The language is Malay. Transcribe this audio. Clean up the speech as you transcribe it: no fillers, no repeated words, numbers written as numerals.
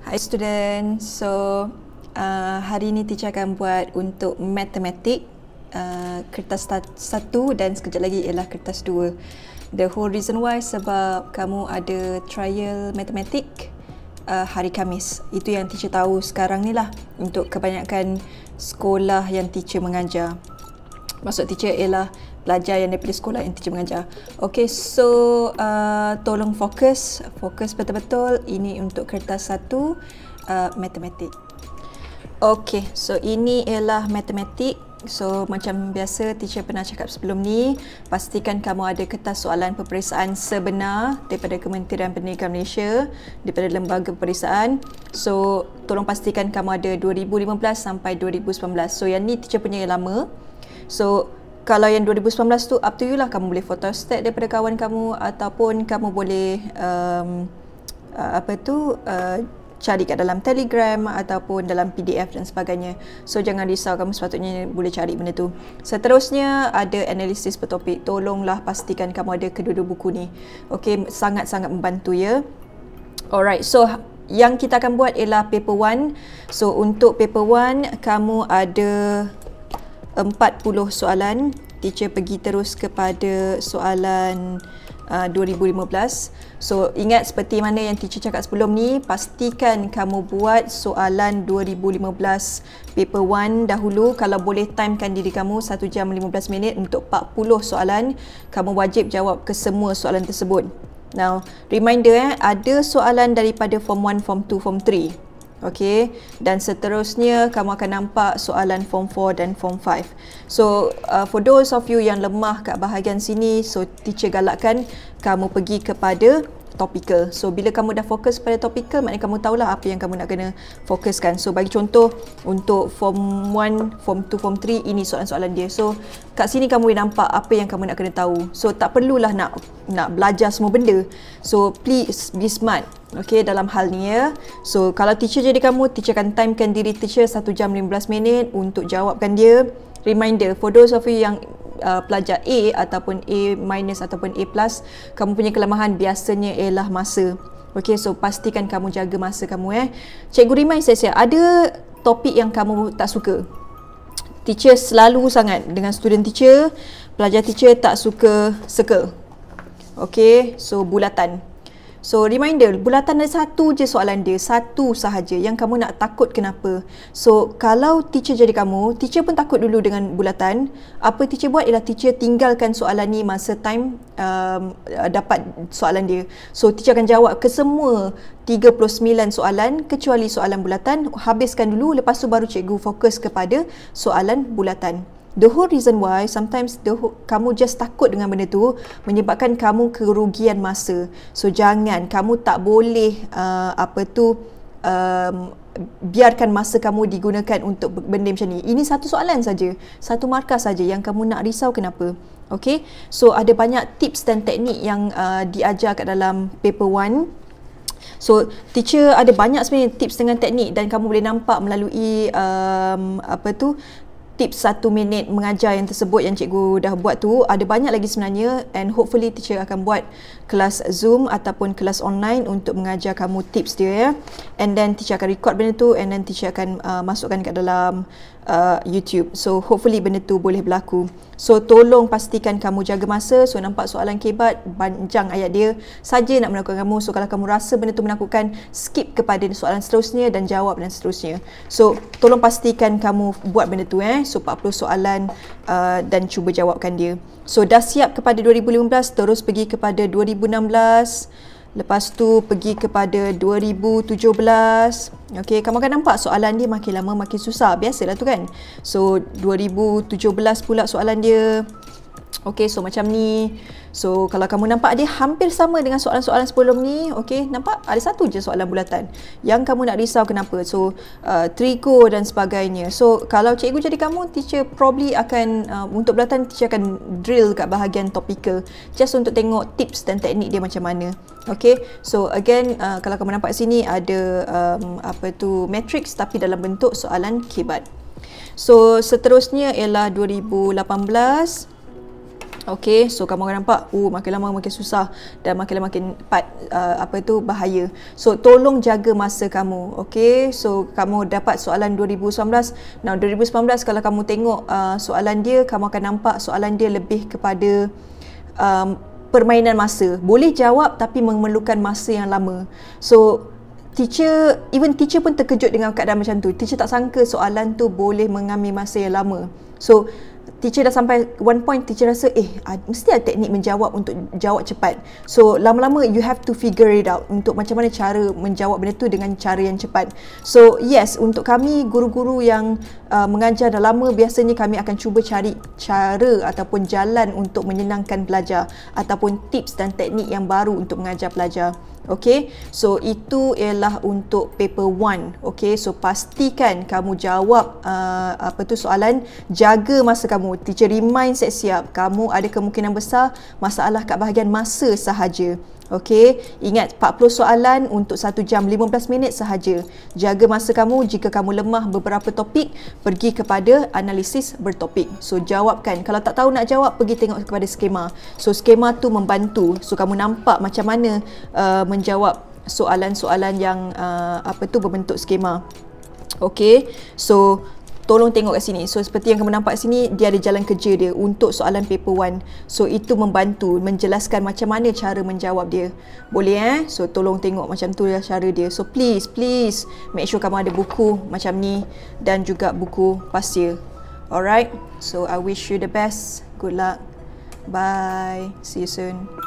Hi student, hari ini teacher akan buat untuk matematik kertas 1 dan sekejap lagi ialah kertas 2. The whole reason why sebab kamu ada trial matematik hari Khamis. Itu yang teacher tahu sekarang ni lah untuk kebanyakan sekolah yang teacher mengajar. Maksud teacher ialah pelajar yang daripada sekolah yang teacher mengajar. Okay, tolong fokus betul-betul. Ini untuk kertas 1 matematik. Okay, so ini ialah matematik. So macam biasa teacher pernah cakap sebelum ni, pastikan kamu ada kertas soalan peperiksaan sebenar daripada Kementerian Pendidikan Malaysia, daripada lembaga peperiksaan. So tolong pastikan kamu ada 2015 sampai 2019. So yang ni teacher punya yang lama. So kalau yang 2019 tu up to you lah, kamu boleh photostat daripada kawan kamu ataupun kamu boleh cari kat dalam Telegram ataupun dalam PDF dan sebagainya. So jangan risau, kamu sepatutnya boleh cari benda tu. Seterusnya ada analisis per topik. Tolonglah pastikan kamu ada kedua-dua buku ni. Okey, sangat-sangat membantu ya. Alright, so yang kita akan buat ialah paper 1. So untuk paper 1 kamu ada 40 soalan. Teacher pergi terus kepada soalan 2015. So ingat seperti mana yang teacher cakap sebelum ni, pastikan kamu buat soalan 2015 paper 1 dahulu. Kalau boleh timekan diri kamu 1 jam 15 minit untuk 40 soalan. Kamu wajib jawab ke semua soalan tersebut. Now, reminder ada soalan daripada form 1, form 2, form 3. Okey, dan seterusnya kamu akan nampak soalan form 4 dan form 5. So for those of you yang lemah kat bahagian sini, so teacher galakkan kamu pergi kepada topical. So bila kamu dah fokus pada topical, maknanya kamu tahulah apa yang kamu nak kena fokuskan. So bagi contoh untuk form 1, form 2, form 3, ini soalan-soalan dia. So kat sini kamu boleh nampak apa yang kamu nak kena tahu. So tak perlulah nak belajar semua benda. So please be smart. Okay, dalam hal ni ya. So kalau teacher jadi kamu, teacher akan timekan diri teacher 1 jam 15 minit untuk jawabkan dia. Reminder, for those of you yang pelajar A ataupun A minus ataupun A plus, kamu punya kelemahan biasanya ialah masa. Okay, so pastikan kamu jaga masa kamu. Cikgu remind saya ada topik yang kamu tak suka. Teacher selalu sangat dengan student teacher, pelajar teacher tak suka circle. Okay, so bulatan. So reminder, bulatan ada satu je soalan dia, satu sahaja yang kamu nak takut kenapa. So kalau teacher jadi kamu, teacher pun takut dulu dengan bulatan. Apa teacher buat ialah teacher tinggalkan soalan ni masa time dapat soalan dia. So teacher akan jawab ke semua 39 soalan kecuali soalan bulatan. Habiskan dulu, lepas tu baru cikgu fokus kepada soalan bulatan. The whole reason why sometimes kamu just takut dengan benda tu menyebabkan kamu kerugian masa. So jangan, kamu tak boleh biarkan masa kamu digunakan untuk benda macam ni. Ini satu soalan saja, satu markah saja yang kamu nak risau kenapa. Okay, so ada banyak tips dan teknik yang diajar kat dalam paper 1. So teacher ada banyak sebenarnya tips dengan teknik dan kamu boleh nampak melalui tips 1 minit mengajar yang tersebut yang cikgu dah buat tu. Ada banyak lagi sebenarnya, and hopefully teacher akan buat kelas Zoom ataupun kelas online untuk mengajar kamu tips dia ya. And then teacher akan record benda tu, and then teacher akan masukkan kat dalam YouTube. So hopefully benda tu boleh berlaku. So tolong pastikan kamu jaga masa. So nampak soalan kebat, panjang ayat dia saja nak menakutkan kamu. So kalau kamu rasa benda tu menakutkan, skip kepada soalan seterusnya dan jawab dan seterusnya. So tolong pastikan kamu buat benda tu So 40 soalan dan cuba jawabkan dia. So dah siap kepada 2015, terus pergi kepada 2016. Lepas tu pergi kepada 2017. Okey, kamu akan nampak soalan dia makin lama makin susah. Biasalah tu kan. So 2017 pula soalan dia. Okey, so macam ni. So kalau kamu nampak dia hampir sama dengan soalan-soalan sebelum ni. Okey, nampak ada satu je soalan bulatan yang kamu nak risau kenapa. So trigo dan sebagainya. So kalau cikgu jadi kamu, teacher probably akan untuk bulatan teacher akan drill kat bahagian topical just untuk tengok tips dan teknik dia macam mana. Okey, so again kalau kamu nampak sini ada matrix tapi dalam bentuk soalan kebat. So seterusnya ialah 2018. Okay, so kamu akan nampak, makin lama makin susah dan makin lama makin bahaya. So tolong jaga masa kamu. Okay, so kamu dapat soalan 2019. Now 2019 kalau kamu tengok soalan dia, kamu akan nampak soalan dia lebih kepada permainan masa. Boleh jawab tapi memerlukan masa yang lama. So teacher pun terkejut dengan keadaan macam tu. Teacher tak sangka soalan tu boleh mengambil masa yang lama. So teacher dah sampai one point, teacher rasa mesti ada teknik menjawab untuk jawab cepat. So lama-lama you have to figure it out untuk macam mana cara menjawab benda tu dengan cara yang cepat. So yes, untuk kami guru-guru yang mengajar dah lama, biasanya kami akan cuba cari cara ataupun jalan untuk menyenangkan pelajar ataupun tips dan teknik yang baru untuk mengajar pelajar. Okay, so itu ialah untuk paper 1. Okay, so pastikan kamu jawab soalan, jaga masa kamu. Teacher remind siap-siap, kamu ada kemungkinan besar masalah kat bahagian masa sahaja. Okay, ingat 40 soalan untuk 1 jam 15 minit sahaja. Jaga masa kamu. Jika kamu lemah beberapa topik, pergi kepada analisis bertopik. So jawabkan. Kalau tak tahu nak jawab, pergi tengok kepada skema. So skema tu membantu. So kamu nampak macam mana menjawab soalan-soalan yang berbentuk skema. Okay, so tolong tengok kat sini. So seperti yang kamu nampak sini, dia ada jalan kerja dia untuk soalan paper 1. So itu membantu menjelaskan macam mana cara menjawab dia. Boleh So tolong tengok macam tu lah cara dia. So please make sure kamu ada buku macam ni dan juga buku pasir. Alright, so I wish you the best. Good luck. Bye. See you soon.